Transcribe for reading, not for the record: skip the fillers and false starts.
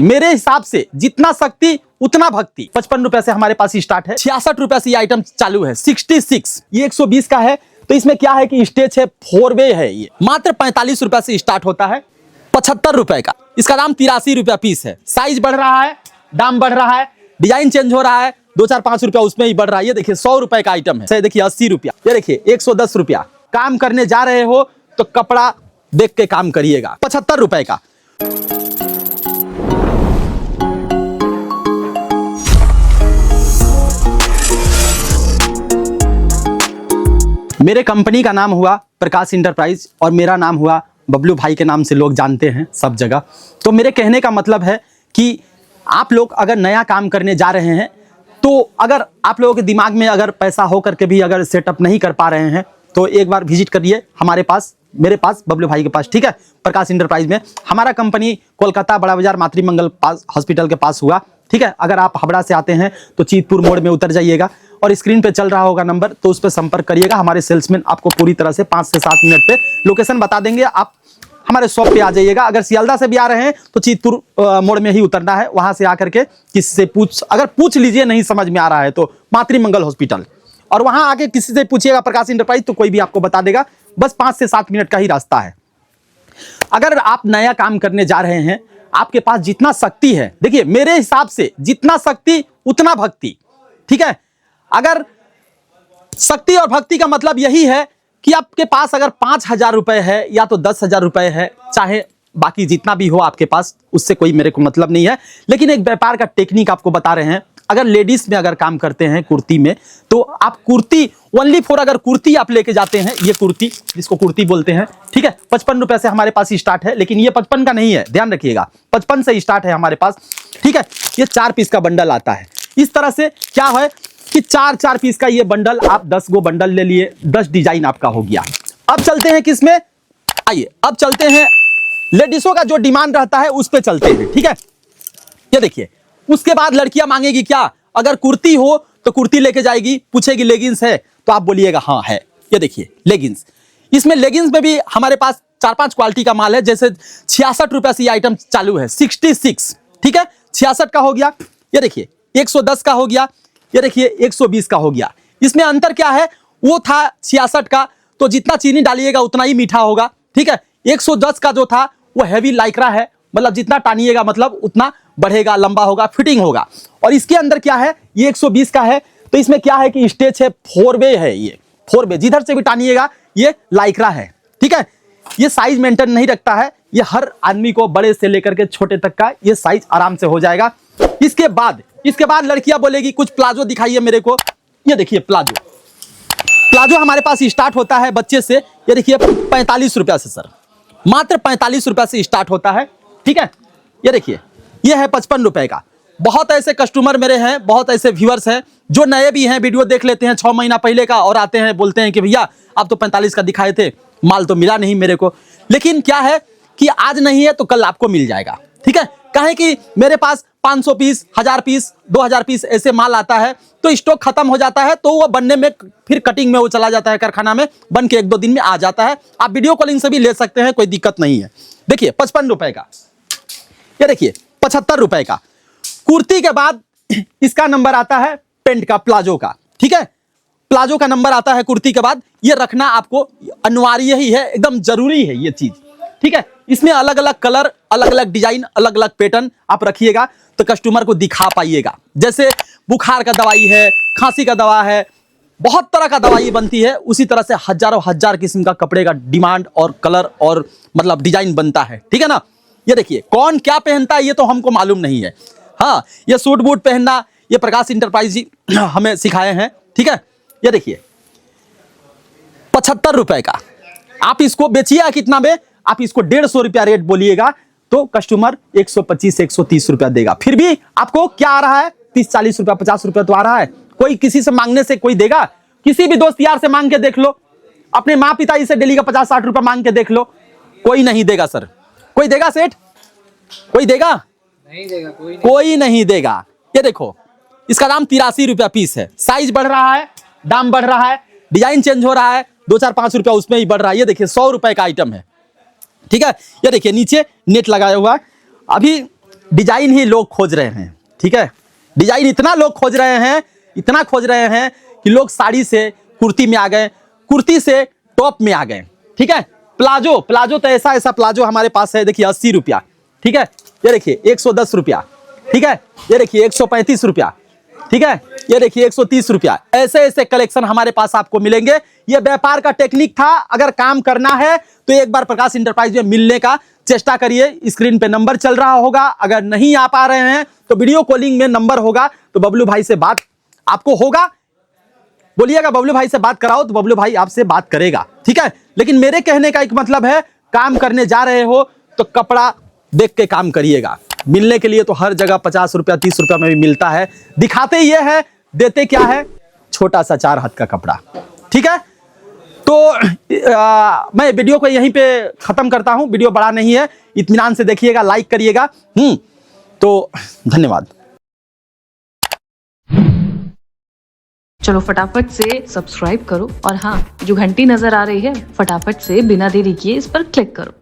मेरे हिसाब से जितना शक्ति उतना भक्ति। 55 रुपए से हमारे पास स्टार्ट है, 66 रुपए से ये आइटम चालू है, 66 ये 120 का है। तो इसमें क्या है कि स्टेज है, 4 वे है, ये मात्र 45 रुपए से स्टार्ट होता है, 75 रुपए का। इसका दाम 83 रुपया पीस है। साइज बढ़ रहा है, दाम बढ़ रहा है, डिजाइन चेंज हो रहा है, 2-4-5 रुपया उसमें ही बढ़ रहा है। ये देखिए 100 रुपए का आइटम है, देखिए 80 रुपया, ये देखिए 110 रुपया। काम करने जा रहे हो तो कपड़ा देख के काम करिएगा। 75 रुपए का। मेरे कंपनी का नाम हुआ प्रकाश इंटरप्राइज और मेरा नाम हुआ बबलू भाई के नाम से लोग जानते हैं सब जगह। तो मेरे कहने का मतलब है कि आप लोग अगर नया काम करने जा रहे हैं तो अगर आप लोगों के दिमाग में अगर पैसा हो करके भी अगर सेटअप नहीं कर पा रहे हैं तो एक बार विजिट करिए हमारे पास, मेरे पास, बबलू भाई के पास, ठीक है, प्रकाश इंटरप्राइज में। हमारा कंपनी कोलकाता बड़ा बाजार मातृमंगल पास हॉस्पिटल के पास हुआ, ठीक है। अगर आप हावड़ा से आते हैं तो चीतपुर मोड़ में उतर जाइएगा और स्क्रीन पे चल रहा होगा नंबर, तो उस पर संपर्क करिएगा। हमारे सेल्समैन आपको पूरी तरह से 5 से 7 मिनट पे लोकेशन बता देंगे, आप हमारे शॉप पे आ जाइएगा। अगर सियालदा से भी आ रहे हैं तो चीतपुर मोड़ में ही उतरना है, वहां से आकर के किसी से अगर पूछ लीजिए नहीं समझ में आ रहा है तो मातृमंगल हॉस्पिटल, और वहां आके किसी से पूछिएगा प्रकाश इंटरप्राइज तो कोई भी आपको बता देगा। बस 5 से 7 मिनट का ही रास्ता है। अगर आप नया काम करने जा रहे हैं, आपके पास जितना शक्ति है, देखिए मेरे हिसाब से जितना शक्ति उतना भक्ति, ठीक है। अगर शक्ति और भक्ति का मतलब यही है कि आपके पास अगर 5,000 रुपए है या तो 10,000 रुपए है, चाहे बाकी जितना भी हो आपके पास, उससे कोई मेरे को मतलब नहीं है। लेकिन एक व्यापार का टेक्निक आपको बता रहे हैं। अगर लेडीज में अगर काम करते हैं कुर्ती में, तो आप कुर्ती ओनली फॉर अगर कुर्ती आप लेके जाते हैं, ये कुर्ती जिसको कुर्ती बोलते हैं, ठीक है, 55 रुपए से हमारे पास स्टार्ट है। लेकिन ये 55 का नहीं है, ध्यान रखिएगा, 55 से स्टार्ट है हमारे पास, ठीक है। ये 4 पीस का बंडल आता है। इस तरह से क्या है कि 4-4 पीस का ये बंडल, आप 10 गो बंडल ले लिए, 10 डिजाइन आपका हो गया। अब चलते हैं किसमें, आइए अब चलते हैं लेडीजों का जो डिमांड रहता है उस पे चलते हैं, ठीक है। ये देखिए, उसके बाद लड़कियां मांगेगी क्या, अगर कुर्ती हो तो कुर्ती लेके जाएगी, पूछेगी लेगिंग्स है तो आप बोलिएगा हाँ है। ये देखिए लेगिंग्स, इसमें लेगिंग्स में भी हमारे पास 4-5 क्वालिटी का माल है। जैसे 66 रुपए से ये आइटम चालू है, 66, ठीक है, 66 का हो गया। ये देखिए 110 का हो गया, ये देखिए 120 का हो गया। इसमें अंतर क्या है, वो था 66 का तो जितना चीनी डालिएगा उतना ही मीठा होगा, ठीक है। 110 का जो था वो हैवी लाइक्रा है, मतलब जितना टानिएगा मतलब उतना बढ़ेगा, लंबा होगा, फिटिंग होगा। और इसके अंदर क्या है, ये 120 का है। तो इसमें क्या है कि स्टेज है, 4 वे है, ये 4 वे, जिधर से भी टानिएगा ये लाइक्रा है, ठीक है। ये साइज मेंटेन नहीं रखता है, ये हर आदमी को बड़े से लेकर के छोटे तक का ये साइज आराम से हो जाएगा। इसके बाद लड़कियां बोलेगी कुछ प्लाजो दिखाइए मेरे को। ये देखिए प्लाजो हमारे पास स्टार्ट होता है बच्चे से, ये देखिए 45 रुपया से सर, मात्र 45 रुपया से स्टार्ट होता है, ठीक है। ये देखिए ये है 55 रुपए का। बहुत ऐसे कस्टमर मेरे हैं, बहुत ऐसे व्यूअर्स हैं जो नए भी हैं, वीडियो देख लेते हैं 6 महीना पहले का और आते हैं बोलते हैं कि भैया आप तो 45 का दिखाए थे, माल तो मिला नहीं मेरे को। लेकिन क्या है कि आज नहीं है तो कल आपको मिल जाएगा, ठीक है। कहें कि मेरे पास 500 पीस, 1000 पीस, 2000 पीस ऐसे माल आता है तो स्टॉक खत्म हो जाता है, तो वो बनने में फिर कटिंग में वो चला जाता है कारखाना में, बन के 1-2 दिन में आ जाता है। आप वीडियो कॉलिंग से भी ले सकते हैं, कोई दिक्कत नहीं है। देखिए 55 रुपए का, ये देखिए 75 रुपए का। कुर्ती के बाद इसका नंबर आता है पेंट का, प्लाजो का, ठीक है। प्लाजो का नंबर आता है कुर्ती के बाद। ये रखना आपको अनिवार्य ही है, एकदम जरूरी है ये चीज, ठीक है। इसमें अलग अलग कलर, अलग अलग डिजाइन, अलग अलग पैटर्न आप रखिएगा तो कस्टमर को दिखा पाइएगा। जैसे बुखार का दवाई है, खांसी का दवा है, बहुत तरह का दवाई बनती है, उसी तरह से हजारों हजार किस्म का कपड़े का डिमांड और कलर और मतलब डिजाइन बनता है, ठीक है ना। ये देखिए कौन क्या पहनता है ये तो हमको मालूम नहीं है। हाँ, ये सूट बूट पहनना ये प्रकाश इंटरप्राइज जी हमें सिखाए हैं, ठीक है। ये देखिए 75 रुपए का, आप इसको बेचिए कितना में, आप इसको 150 रुपया रेट बोलिएगा तो कस्टमर 125-130 रुपया देगा। फिर भी आपको क्या आ रहा है, 30-40 रुपया, 50 रुपया तो आ रहा है। कोई किसी से मांगने से कोई देगा, किसी भी दोस्त यार से मांग के देख लो, अपने माँ पिता से डेली का 50-60 रुपया मांग के देख लो, कोई नहीं देगा सर। कोई देगा सेठ, कोई देगा नहीं देगा, कोई नहीं देगा। ये देखो इसका दाम 83 रुपया पीस है। साइज बढ़ रहा है, दाम बढ़ रहा है, डिजाइन चेंज हो रहा है, 2-4-5 रुपया उसमें ही बढ़ रहा है। ये देखिए 100 रुपए का आइटम है, ठीक है। ये देखिए नीचे नेट लगाया हुआ है। अभी डिजाइन ही लोग खोज रहे हैं, ठीक है। डिजाइन इतना लोग खोज रहे हैं, इतना खोज रहे हैं कि लोग साड़ी से कुर्ती में आ गए, कुर्ती से टॉप में आ गए, ठीक है। प्लाजो, प्लाजो तो ऐसा ऐसा प्लाजो हमारे पास है, देखिए 80 रुपया, ठीक है। ये देखिए 110 रुपया, ठीक है। ये देखिए 135 रुपया, ठीक है। ये देखिए 130 रुपया। ऐसे ऐसे कलेक्शन हमारे पास आपको मिलेंगे। ये व्यापार का टेक्निक था। अगर काम करना है तो एक बार प्रकाश इंटरप्राइज में मिलने का चेष्टा करिए। स्क्रीन पे नंबर चल रहा होगा, अगर नहीं आ पा रहे हैं तो वीडियो कॉलिंग में नंबर होगा, तो बबलू भाई से बात आपको होगा। बोलिएगा बबलू भाई से बात कराओ तो बबलू भाई आपसे बात करेगा, ठीक है। लेकिन मेरे कहने का एक मतलब है, काम करने जा रहे हो तो कपड़ा देख के काम करिएगा। मिलने के लिए तो हर जगह 50 रुपया 30 रुपया में भी मिलता है, दिखाते ये है, देते क्या है, छोटा सा 4 हाथ का कपड़ा, ठीक है। तो मैं वीडियो को यहीं पे खत्म करता हूं। वीडियो बड़ा नहीं है, इत्मीनान से देखिएगा, लाइक करिएगा। तो धन्यवाद। चलो फटाफट से सब्सक्राइब करो और हाँ, जो घंटी नजर आ रही है फटाफट से बिना देरी किए इस पर क्लिक करो।